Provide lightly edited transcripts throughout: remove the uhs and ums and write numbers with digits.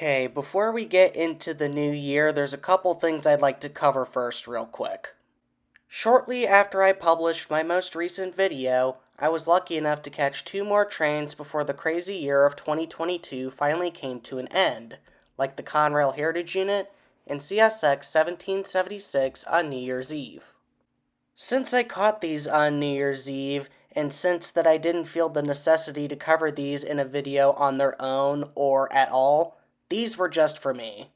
Okay, before we get into the new year, there's a couple things I'd like to cover first real quick. Shortly after I published my most recent video, I was lucky enough to catch 2 more trains before the crazy year of 2022 finally came to an end, like the Conrail Heritage Unit and CSX 1776 on New Year's Eve. Since I caught these on New Year's Eve, and since that I didn't feel the necessity to cover these in a video on their own or at all, these were just for me.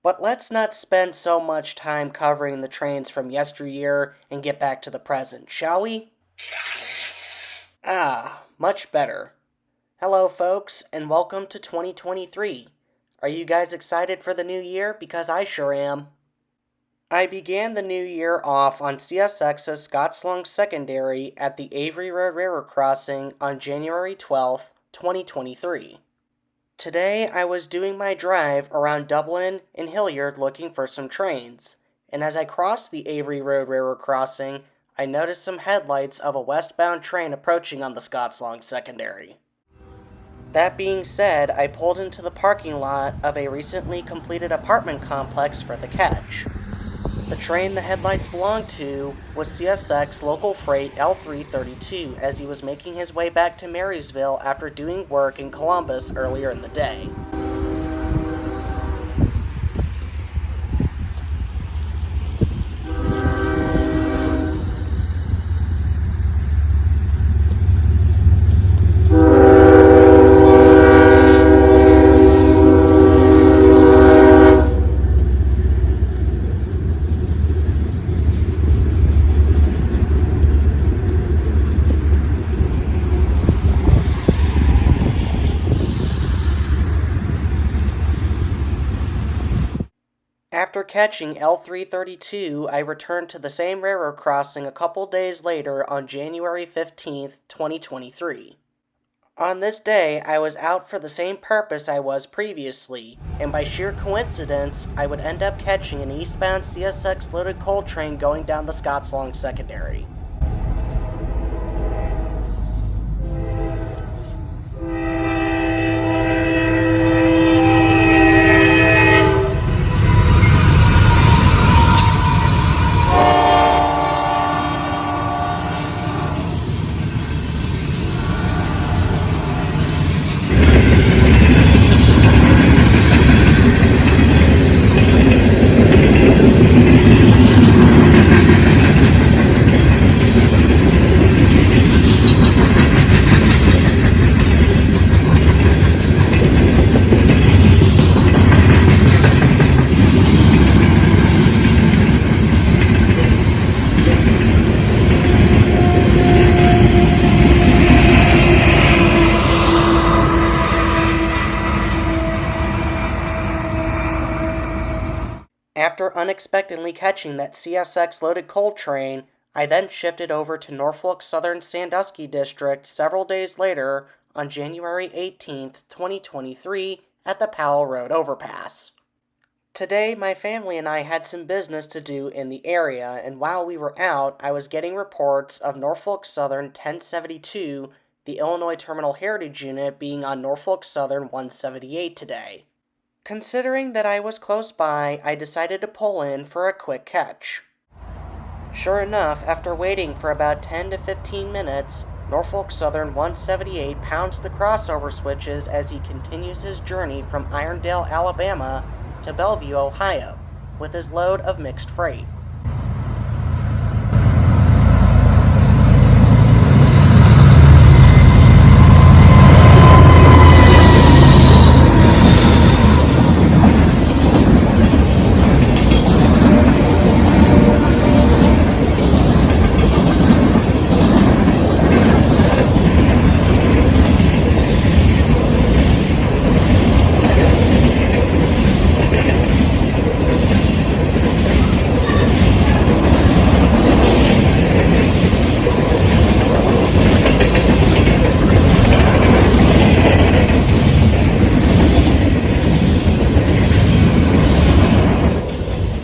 But let's not spend so much time covering the trains from yesteryear and get back to the present, shall we? Much better. Hello folks, and welcome to 2023. Are you guys excited for the new year? Because I sure am. I began the new year off on CSX's Scottslawn Secondary at the Avery Road Railroad Crossing on January 12th, 2023. Today I was doing my drive around Dublin and Hilliard looking for some trains, and as I crossed the Avery Road Railroad Crossing, I noticed some headlights of a westbound train approaching on the Scottslawn Secondary. That being said, I pulled into the parking lot of a recently completed apartment complex for the catch. The train the headlights belonged to was CSX local freight L332 as he was making his way back to Marysville after doing work in Columbus earlier in the day. After catching L332, I returned to the same railroad crossing a couple days later on January 15th, 2023. On this day, I was out for the same purpose I was previously, and by sheer coincidence, I would end up catching an eastbound CSX loaded coal train going down the Scottslawn Secondary. After unexpectedly catching that CSX loaded coal train, I then shifted over to Norfolk Southern Sandusky District several days later on January 18th, 2023 at the Powell Road overpass. Today, my family and I had some business to do in the area, and while we were out, I was getting reports of Norfolk Southern 1072, the Illinois Terminal Heritage Unit, being on Norfolk Southern 178 today. Considering that I was close by, I decided to pull in for a quick catch. Sure enough, after waiting for about 10 to 15 minutes, Norfolk Southern 178 pounds the crossover switches as he continues his journey from Irondale, Alabama to Bellevue, Ohio, with his load of mixed freight.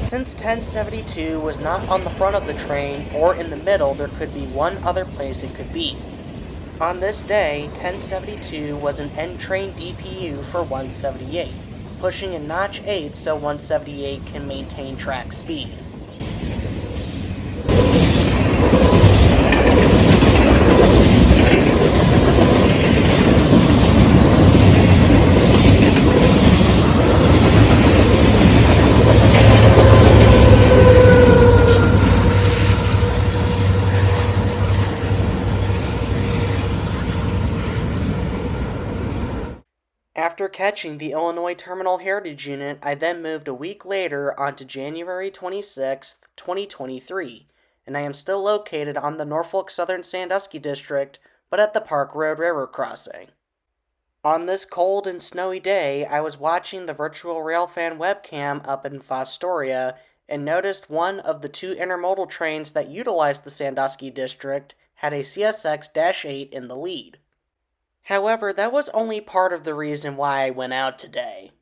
Since 1072 was not on the front of the train or in the middle, there could be one other place it could be. On this day, 1072 was an end train DPU for 178. pushing in notch 8 so 178 can maintain track speed. After catching the Illinois Terminal Heritage Unit, I then moved a week later onto January 26, 2023, and I am still located on the Norfolk Southern Sandusky District, but at the Park Road Railroad crossing. On this cold and snowy day, I was watching the virtual Railfan webcam up in Fostoria and noticed one of the two intermodal trains that utilized the Sandusky District had a CSX-8 in the lead. However, that was only part of the reason why I went out today.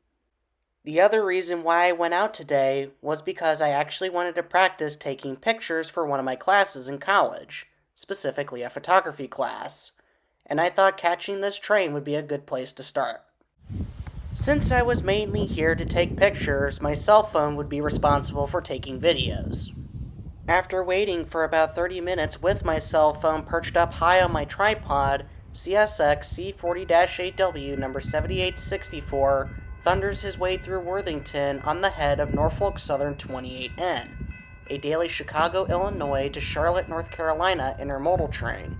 The other reason why I went out today was because I actually wanted to practice taking pictures for one of my classes in college, specifically a photography class, and I thought catching this train would be a good place to start. Since I was mainly here to take pictures, my cell phone would be responsible for taking videos. After waiting for about 30 minutes with my cell phone perched up high on my tripod, CSX C40-8W number 7864 thunders his way through Worthington on the head of Norfolk Southern 28N, a daily Chicago, Illinois to Charlotte, North Carolina intermodal train.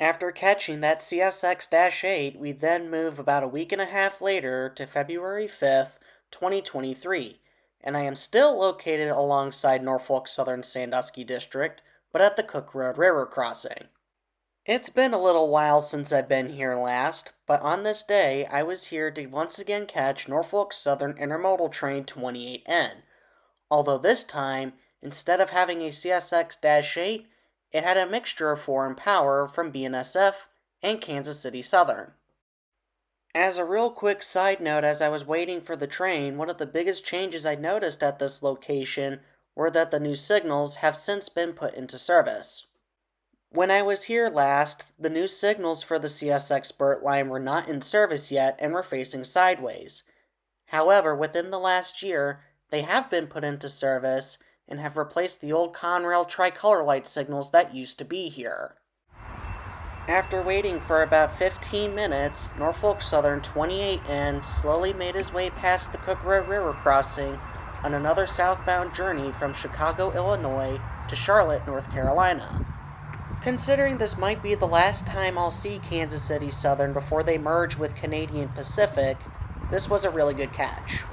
After catching that CSX-8, we then move about a week and a half later to February 5th, 2023, and I am still located alongside Norfolk Southern Sandusky District, but at the Cook Road Railroad crossing. It's been a little while since I've been here last, but on this day I was here to once again catch Norfolk Southern Intermodal Train 28N, although this time, instead of having a CSX-8, it had a mixture of foreign power from BNSF and Kansas City Southern. As a real quick side note, as I was waiting for the train, one of the biggest changes I noticed at this location were that the new signals have since been put into service. When I was here last, the new signals for the CSX Burt line were not in service yet and were facing sideways. However, within the last year, they have been put into service and have replaced the old Conrail tricolor light signals that used to be here. After waiting for about 15 minutes, Norfolk Southern 28N slowly made his way past the Cook Road Railroad crossing on another southbound journey from Chicago, Illinois to Charlotte, North Carolina. Considering this might be the last time I'll see Kansas City Southern before they merge with Canadian Pacific, this was a really good catch.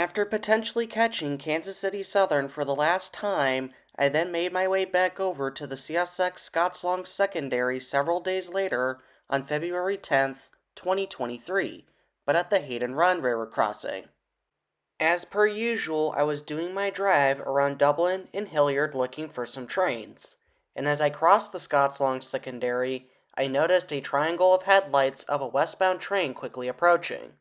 After potentially catching Kansas City Southern for the last time, I then made my way back over to the CSX Scottslawn Secondary several days later on February 10th, 2023, but at the Hayden Run Railroad crossing. As per usual, I was doing my drive around Dublin and Hilliard looking for some trains, and as I crossed the Scottslawn Secondary, I noticed a triangle of headlights of a westbound train quickly approaching.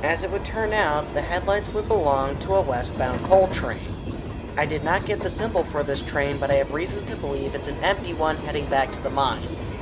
As it would turn out, the headlights would belong to a westbound coal train. I did not get the symbol for this train, but I have reason to believe it's an empty one heading back to the mines.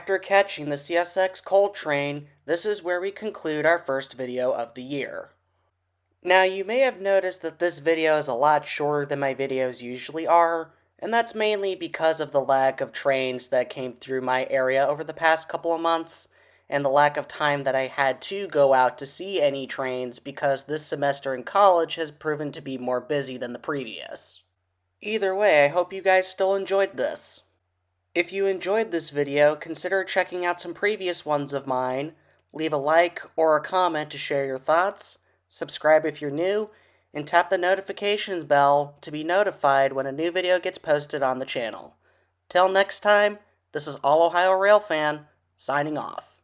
After catching the CSX coal train, this is where we conclude our first video of the year. Now you may have noticed that this video is a lot shorter than my videos usually are, and that's mainly because of the lack of trains that came through my area over the past couple of months, and the lack of time that I had to go out to see any trains because this semester in college has proven to be more busy than the previous. Either way, I hope you guys still enjoyed this. If you enjoyed this video, consider checking out some previous ones of mine, leave a like or a comment to share your thoughts, subscribe if you're new, and tap the notifications bell to be notified when a new video gets posted on the channel. Till next time, this is All Ohio Rail Fan, signing off.